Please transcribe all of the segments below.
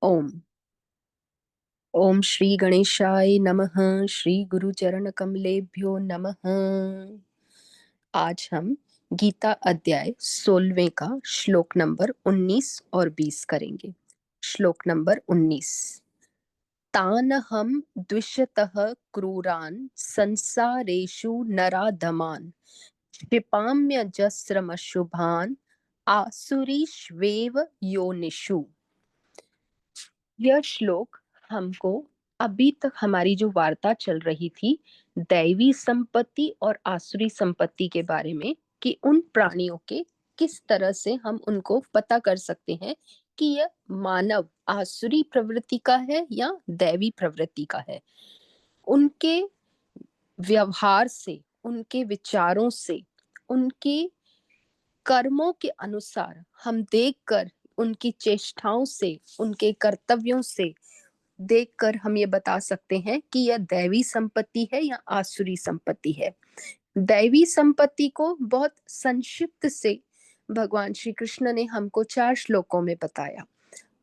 ओम। ओम श्री गणेशाय नमः। श्री गुरु चरण कमलेभ्यो नमः। आज हम गीता अध्याय 16वें का श्लोक नंबर 19 और 20 करेंगे। श्लोक नंबर 19। तानहं द्विषतः क्रूरान् संसारेषु नराधमान् क्षिपाम्यजस्रमशुभान् आसुरीष्वेव योनिषु। यह श्लोक हमको अभी तक हमारी जो वार्ता चल रही थी दैवी संपत्ति और आसुरी संपत्ति के बारे में, कि उन प्राणियों के किस तरह से हम उनको पता कर सकते हैं कि यह मानव आसुरी प्रवृत्ति का है या दैवी प्रवृत्ति का है। उनके व्यवहार से, उनके विचारों से, उनके कर्मों के अनुसार हम देखकर, उनकी चेष्टाओं से, उनके कर्तव्यों से देखकर हम ये बता सकते हैं कि यह दैवी संपत्ति है या आसुरी संपत्ति है। दैवी संपत्ति को बहुत संक्षिप्त से भगवान श्री कृष्ण ने हमको 4 श्लोकों में बताया।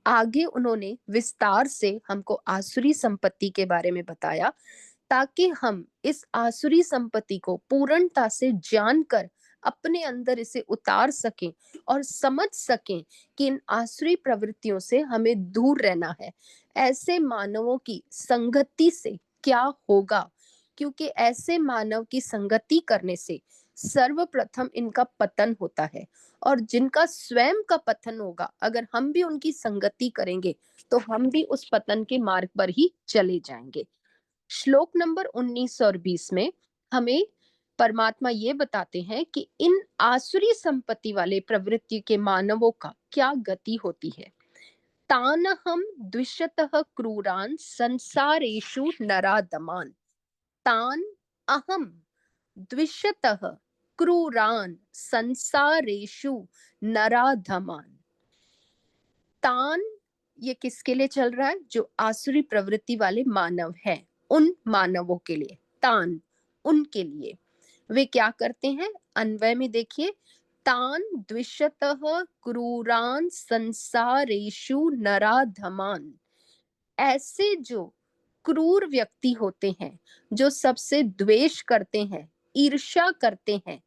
आगे उन्होंने विस्तार से हमको आसुरी संपत्ति के बारे में बताया, ताकि हम इस आसुरी संपत्ति को पूर्णता से जानकर अपने अंदर इसे उतार सकें और समझ सकें कि इन आसुरी प्रवृत्तियों से हमें दूर रहना है। ऐसे मानवों की संगति से क्या होगा, क्योंकि ऐसे मानव की संगति करने से सर्वप्रथम इनका पतन होता है, और जिनका स्वयं का पतन होगा, अगर हम भी उनकी संगति करेंगे तो हम भी उस पतन के मार्ग पर ही चले जाएंगे। श्लोक नंबर 19 और 20 में हमें परमात्मा ये बताते हैं कि इन आसुरी संपत्ति वाले प्रवृत्ति के मानवों का क्या गति होती है। तानहम द्विषतः क्रूरान संसारेषु नराधमान्। तान अहम द्विषतः क्रूरान संसारेषु नराधमान्। तान, ये किसके लिए चल रहा है? जो आसुरी प्रवृत्ति वाले मानव हैं, उन मानवों के लिए। तान, उनके लिए। वे क्या करते हैं? अन्वय में देखिए, तान द्विषतः क्रूरान संसारेषु नराधमान्। ऐसे जो क्रूर व्यक्ति होते हैं, जो सबसे द्वेष करते हैं, ईर्ष्या करते हैं,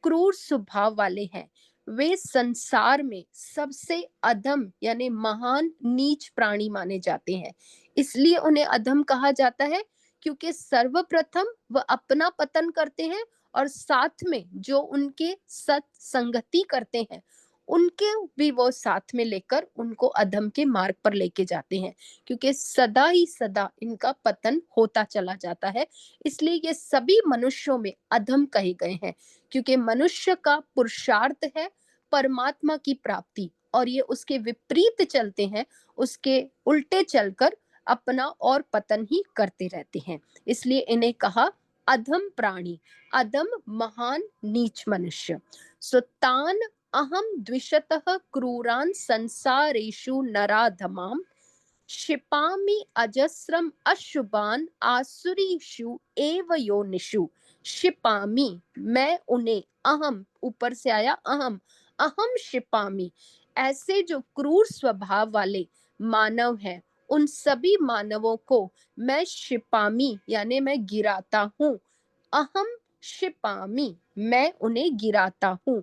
क्रूर स्वभाव वाले हैं, वे संसार में सबसे अधम यानी महान नीच प्राणी माने जाते हैं। इसलिए उन्हें अधम कहा जाता है, क्योंकि सर्वप्रथम वह अपना पतन करते हैं और साथ में जो उनके सत्संगति करते हैं उनके भी वो साथ में लेकर उनको अधम के मार्ग पर लेके जाते हैं, क्योंकि सदा ही सदा इनका पतन होता चला जाता है। इसलिए ये सभी मनुष्यों में अधम कहे गए हैं, क्योंकि मनुष्य का पुरुषार्थ है परमात्मा की प्राप्ति, और ये उसके विपरीत चलते हैं, उसके उल्टे चलकर अपना और पतन ही करते रहते हैं। इसलिए इन्हें कहा अधम प्राणी, अधम महान नीच मनुष्य। सुतान अहम द्विषतः क्रूरान संसारेषु नराधमाम क्षिपामि अजस्रम अशुभान आसुरीषु एव योनिषु। क्षिपामि, मैं उन्हें, अहम ऊपर से आया अहम, अहम क्षिपामि। ऐसे जो क्रूर स्वभाव वाले मानव हैं, उन सभी मानवों को मैं क्षिपामि यानी मैं गिराता हूँ। अहम क्षिपामि, मैं उन्हें गिराता हूँ।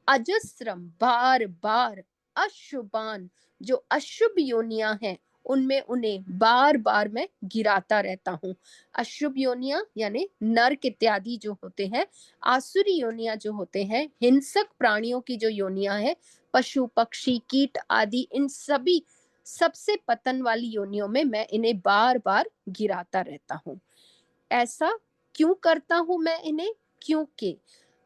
अजस्रम, बार बार। अशुभान, जो अशुभ योनियां हैं उनमें उन्हें बार बार मैं गिराता रहता हूँ। अशुभ योनियां यानी नर्क इत्यादि जो होते हैं, आसुरी योनियां जो होते हैं, हिंसक प्राणियों की जो योनियां हैं, पशु पक्षी कीट आदि, इन सभी सबसे पतन वाली योनियों में मैं इन्हें बार बार गिराता रहता हूँ। ऐसा क्यों करता हूं मैं इन्हें? क्योंकि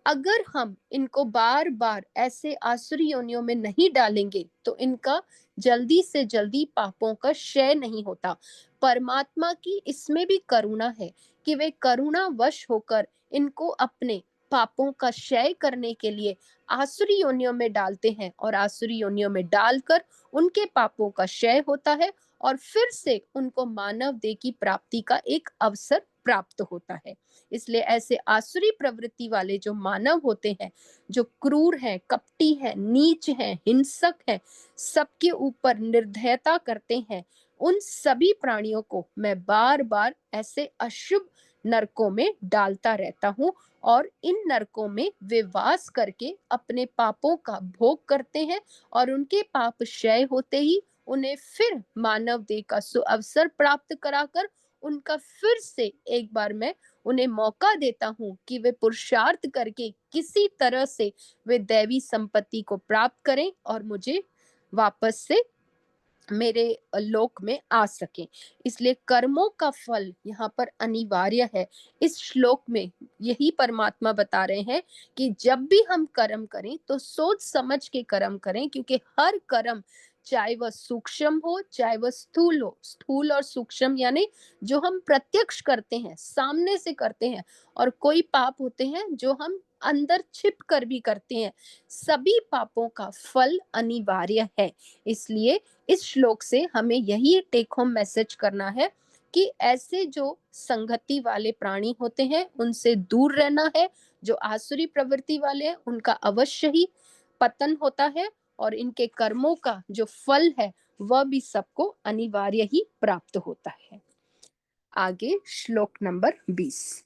अगर हम इनको बार बार ऐसे आसुरी योनियों में नहीं डालेंगे तो इनका जल्दी से जल्दी पापों का क्षय नहीं होता। परमात्मा की इसमें भी करुणा है कि वे करुणावश होकर इनको अपने पापों का क्षय करने के लिए आसुरी योनियों में डालते हैं, और आसुरी योनियों में डालकर उनके पापों का क्षय होता है, और फिर से उनको मानव देह की प्राप्ति का एक अवसर प्राप्त होता है। इसलिए ऐसे आसुरी प्रवृत्ति वाले जो मानव होते हैं, जो क्रूर हैं, कपटी हैं, नीच हैं, हिंसक हैं, सबके ऊपर निर्दयता करते हैं, उन सभी प्राणियों को मैं बार-बार ऐसे अशुभ नरकों में डालता रहता हूँ और इन नरकों में वे वास करके अपने पापों का भोग करते हैं और उनके पाप क्षय होते ही उन्हें फिर मानव देह का सुअवसर प्राप्त कराकर उनका फिर से एक बार मैं उन्हें मौका देता हूँ कि वे पुरुषार्थ करके किसी तरह से वे दैवी संपत्ति को प्राप्त करें और मुझे वापस से मेरे लोक में आ सके। इसलिए कर्मों का फल यहाँ पर अनिवार्य है। इस श्लोक में यही परमात्मा बता रहे हैं कि जब भी हम कर्म करें तो सोच समझ के कर्म करें, क्योंकि हर कर्म चाहे वह सूक्ष्म हो चाहे वह स्थूल हो, स्थूल और सूक्ष्म यानी जो हम प्रत्यक्ष करते हैं, सामने से करते हैं, और कोई पाप होते हैं जो हम अंदर छिप कर भी करते हैं, सभी पापों का फल अनिवार्य है। इसलिए इस श्लोक से हमें यही टेक होम मैसेज करना है कि ऐसे जो संगति वाले प्राणी होते हैं उनसे दूर रहना है। जो आसुरी प्रवृत्ति वाले हैं उनका अवश्य ही पतन होता है और इनके कर्मों का जो फल है वह भी सबको अनिवार्य ही प्राप्त होता है। आगे श्लोक नंबर 20।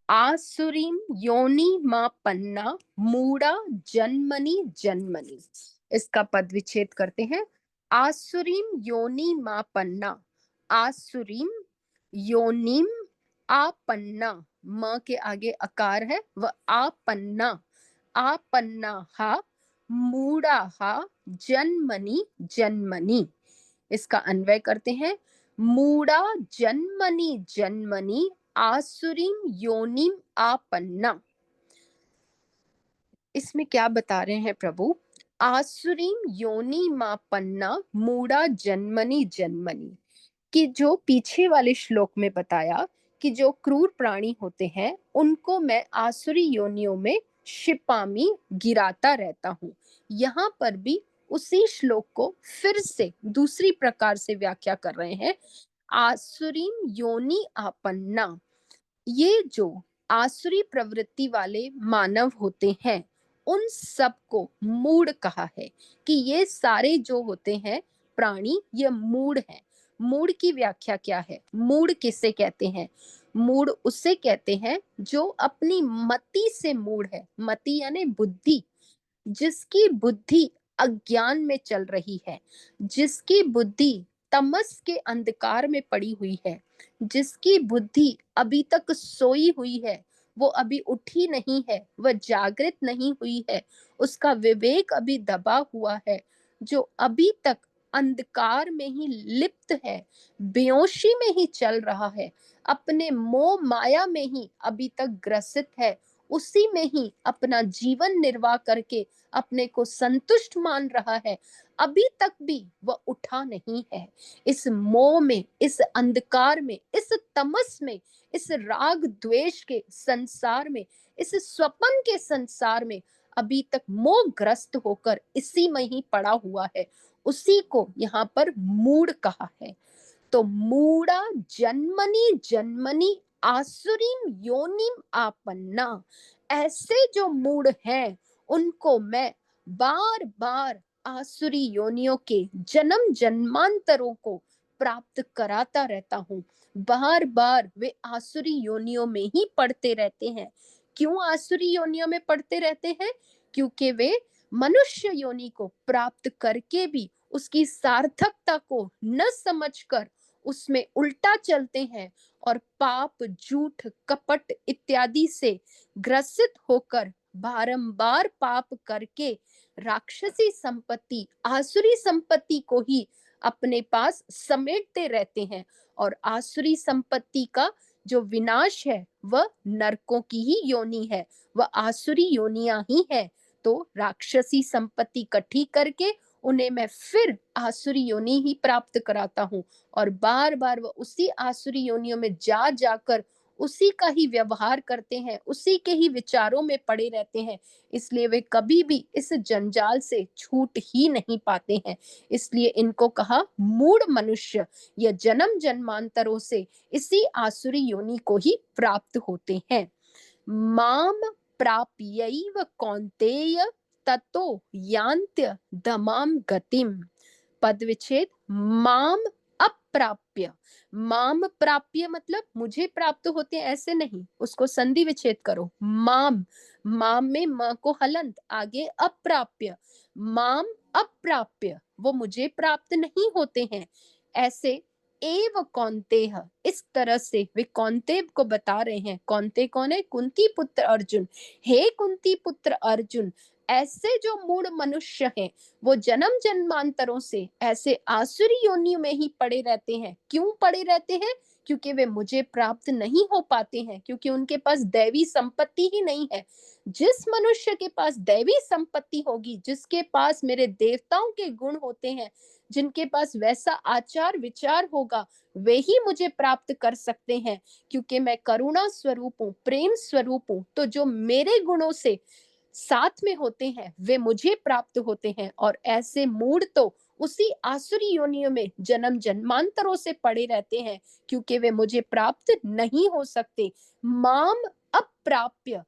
आसुरीं योनिमापन्ना मूढ़ा जन्मनि जन्मनि। इसका पद विच्छेद करते हैं। आसुरीं योनिमापन्ना, आसुरीं योनिम आपन्ना, म के आगे अकार है वह आपन्ना, आपन्ना हा मूढ़ा हा जन्मनि जन्मनि। इसका अन्वय करते हैं। मूढ़ा जन्मनि जन्मनि आसुरीं योनिम आपन्ना। इसमें क्या बता रहे हैं प्रभु? आसुरीं योनिमापन्ना मूढ़ा जन्मनि जन्मनि, कि जो पीछे वाले श्लोक में बताया कि जो क्रूर प्राणी होते हैं उनको मैं आसुरी योनियों में शिपामी गिराता रहता हूँ। यहाँ पर भी उसी श्लोक को फिर से दूसरी प्रकार से व्याख्या कर रहे हैं। आसुरीं योनि आपन्ना, ये जो आसुरी प्रवृत्ति वाले मानव होते हैं उन सबको मूढ़ कहा है, कि ये सारे जो होते हैं प्राणी ये मूढ़ हैं। मूढ़ की व्याख्या क्या है? मूढ़ किसे कहते हैं? मूढ़ उसे कहते हैं जो अपनी मति से मूढ़ है। मति यानी बुद्धि, जिसकी बुद्धि अज्ञान में चल रही है, जिसकी बुद्धि तमस के अंधकार में पड़ी हुई है, जिसकी बुद्धि अभी तक सोई हुई है, वो अभी उठी नहीं है, वह जागृत नहीं हुई है, उसका विवेक अभी दबा हुआ है, जो अभी तक अंधकार में ही लिप्त है, बेहोशी में ही चल रहा है, अपने मोह माया में ही अभी तक ग्रसित है, उसी में ही अपना जीवन निर्वाह करके अपने को संतुष्ट मान रहा है, अभी तक भी वह उठा नहीं है। इस मोह में, इस अंधकार में, इस तमस में, इस राग द्वेष के संसार में, इस स्वपन के संसार में अभी तक मोहग्रस्त होकर इसी में ही पड़ा हुआ है। उसी को यहाँ पर मूढ़ कहा है। तो मूढ़ा जन्मनि जन्मनि आसुरीं योनिम आपन्ना, ऐसे जो मूढ़ हैं उनको मैं बार बार आसुरी योनियों के जन्म जन्मांतरों को प्राप्त कराता रहता हूँ। बार बार वे आसुरी योनियों में ही पढ़ते रहते हैं। क्यों आसुरी योनियों में पढ़ते रहते हैं? क्योंकि वे मनुष्य योनि को प्राप्त करके भी उसकी सार्थकता को न समझकर उसमें उल्टा चलते हैं और पाप, झूठ, कपट इत्यादि से ग्रसित होकर बारंबार पाप करके राक्षसी संपत्ति, आसुरी संपत्ति को ही अपने पास समेटते रहते हैं। और आसुरी संपत्ति का जो विनाश है वह नरकों की ही योनि है, वह आसुरी योनियां ही है। तो राक्षसी संपत्ति इकट्ठी करके उन्हें मैं फिर आसुरी योनि ही प्राप्त कराता हूँ और बार बार वह उसी आसुरी योनियों में जा जाकर उसी का ही व्यवहार करते हैं, उसी के ही विचारों में पड़े रहते हैं, इसलिए वे कभी भी इस जंजाल से छूट ही नहीं पाते हैं। इसलिए इनको कहा मूढ़ मनुष्य। यह जन्म जन्मांतरों से इसी आसुरी योनि को ही प्राप्त होते हैं। माम प्राप्यैव कौन्तेय ततो यान्त्य धमाम गतिम। पद विच्छेद। माम अप्राप्य। माम प्राप्य मतलब मुझे प्राप्त होते हैं ऐसे नहीं, उसको संधि विच्छेद करो। माम, माम में म को हलंत, आगे अप्राप्य। माम अप्राप्य, वो मुझे प्राप्त नहीं होते हैं ऐसे। एव कौन्तेय, इस तरह से वे कौन्तेय को बता रहे हैं। कौन्तेय कौन है? कुंती पुत्र अर्जुन। हे कुंती पुत्र अर्जुन, ऐसे जो मूढ़ मनुष्य हैं वो जन्म जन्मांतरों से ऐसे आसुरी योनियों में ही पड़े रहते हैं। क्यों पड़े रहते हैं? क्योंकि वे मुझे प्राप्त नहीं हो पाते हैं, क्योंकि उनके पास दैवी संपत्ति ही नहीं है। जिस मनुष्य के पास दैवी संपत्ति होगी, जिसके पास मेरे देवताओं के गुण होते हैं, जिनके पास वैसा आचार विचार होगा, वे ही मुझे प्राप्त कर सकते हैं। क्योंकि मैं करुणा स्वरूप हूँ, प्रेम स्वरूप हूँ, तो जो मेरे गुणों से साथ में होते हैं वे मुझे प्राप्त होते हैं। और ऐसे मूढ़ तो उसी आसुरी योनियों में जन्म जन्मांतरों से पड़े रहते हैं, क्योंकि वे मुझे प्राप्त नहीं हो सकते। माम अप्राप्य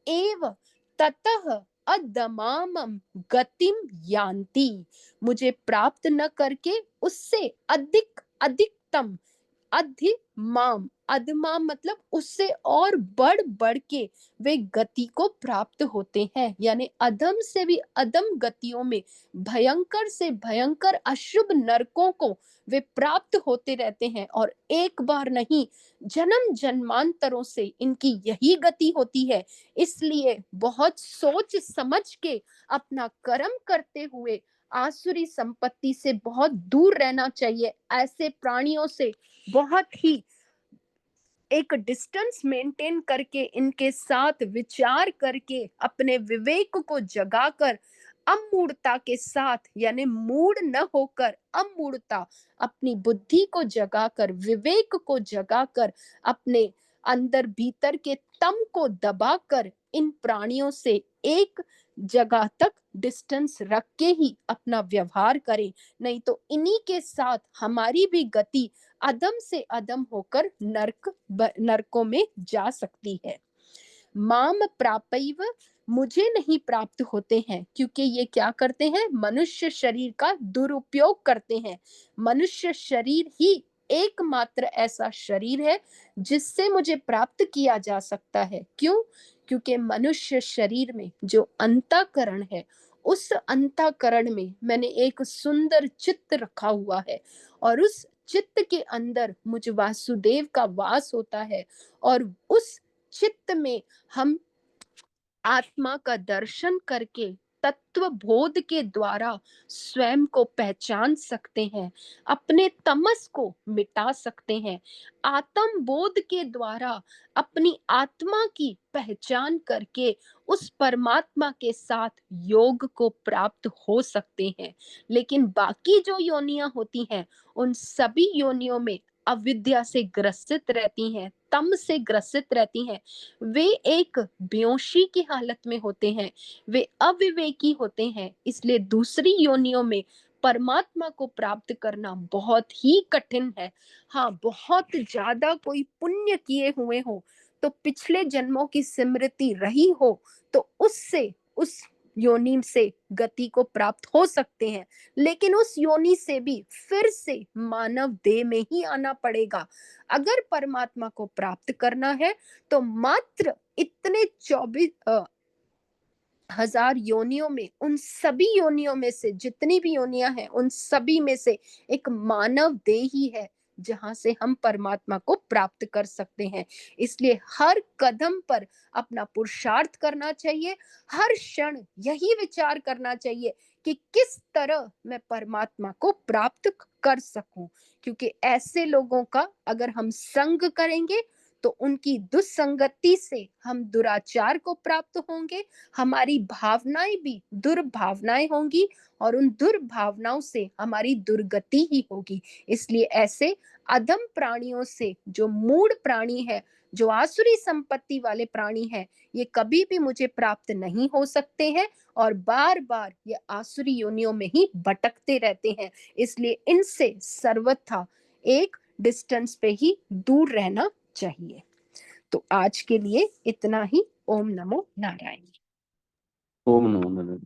एव ततः अदमामम गतिम यान्ति। मुझे प्राप्त न करके उससे अधिक अधिकतम, अधिमाम, अधमाम मतलब उससे और बढ़ बढ़ के वे गति को प्राप्त होते हैं। यानी अधम से भी अधम गतियों में, भयंकर से भयंकर अशुभ नरकों को वे प्राप्त होते रहते हैं। और एक बार नहीं, जन्म जन्मांतरों से इनकी यही गति होती है। इसलिए बहुत सोच समझ के अपना कर्म करते हुए आसुरी संपत्ति से बहुत दूर रहना चाहिए। ऐसे प्राणियों से बहुत ही एक डिस्टेंस मेंटेन करके, इनके साथ विचार करके, अपने विवेक को जगाकर, अमूढ़ता के साथ, यानी मूढ़ न होकर अमूढ़ता, अपनी बुद्धि को जगाकर, विवेक को जगाकर, अपने अंदर भीतर के तम को दबाकर इन प्राणियों से एक जगह तक डिस्टेंस रख के ही अपना व्यवहार करें। नहीं तो इन्हीं के साथ हमारी भी गति अधम से अधम होकर नरकों में जा सकती है। माम प्रापैव, मुझे नहीं प्राप्त होते हैं, क्योंकि ये क्या करते हैं? मनुष्य शरीर का दुरुपयोग करते हैं। मनुष्य शरीर ही एकमात्र ऐसा शरीर है जिससे मुझे प्राप्त किया जा सकता है। क्यों? क्योंकि मनुष्य शरीर में जो अंतःकरण है, उस अंतःकरण में मैंने एक सुंदर चित्त रखा हुआ है, और उस चित्त के अंदर मुझ वासुदेव का वास होता है। और उस चित्त में हम आत्मा का दर्शन करके तत्व बोध के द्वारा स्वयं को पहचान सकते हैं, अपने तमस को मिटा सकते हैं। आत्म बोध के द्वारा अपनी आत्मा की पहचान करके उस परमात्मा के साथ योग को प्राप्त हो सकते हैं। लेकिन बाकी जो योनियां होती हैं, उन सभी योनियों में अविद्या से ग्रसित रहती हैं, तम से ग्रसित रहती हैं। वे एक बेहोशी की हालत में होते हैं, वे अविवेकी होते हैं। इसलिए दूसरी योनियों में परमात्मा को प्राप्त करना बहुत ही कठिन है। हाँ, बहुत ज्यादा कोई पुण्य किए हुए हो, तो पिछले जन्मों की स्मृति रही हो, तो उससे, उस योनि से गति को प्राप्त हो सकते हैं। लेकिन उस योनि से भी फिर से मानव देह में ही आना पड़ेगा। अगर परमात्मा को प्राप्त करना है तो मात्र इतने 24,000 योनियों में, उन सभी योनियों में से, जितनी भी योनियां हैं, उन सभी में से एक मानव देह ही है जहां से हम परमात्मा को प्राप्त कर सकते हैं। इसलिए हर कदम पर अपना पुरुषार्थ करना चाहिए। हर क्षण यही विचार करना चाहिए कि किस तरह मैं परमात्मा को प्राप्त कर सकूं। क्योंकि ऐसे लोगों का अगर हम संग करेंगे तो उनकी दुस्संगति से हम दुराचार को प्राप्त होंगे, हमारी भावनाएं भी दुर्भावनाएं होंगी, और उन दुर्भावनाओं से हमारी दुर्गति ही होगी। इसलिए ऐसे अधम प्राणियों से, जो मूढ़ प्राणी है, जो आसुरी संपत्ति वाले प्राणी हैं, ये कभी भी मुझे प्राप्त नहीं हो सकते हैं और बार-बार ये आसुरी योनियों में ही भटकते रहते हैं। इसलिए इनसे सर्वथा एक डिस्टेंस पे ही दूर रहना चाहिए। तो आज के लिए इतना ही। ओम नमो नारायण। ओम नमो नारायण।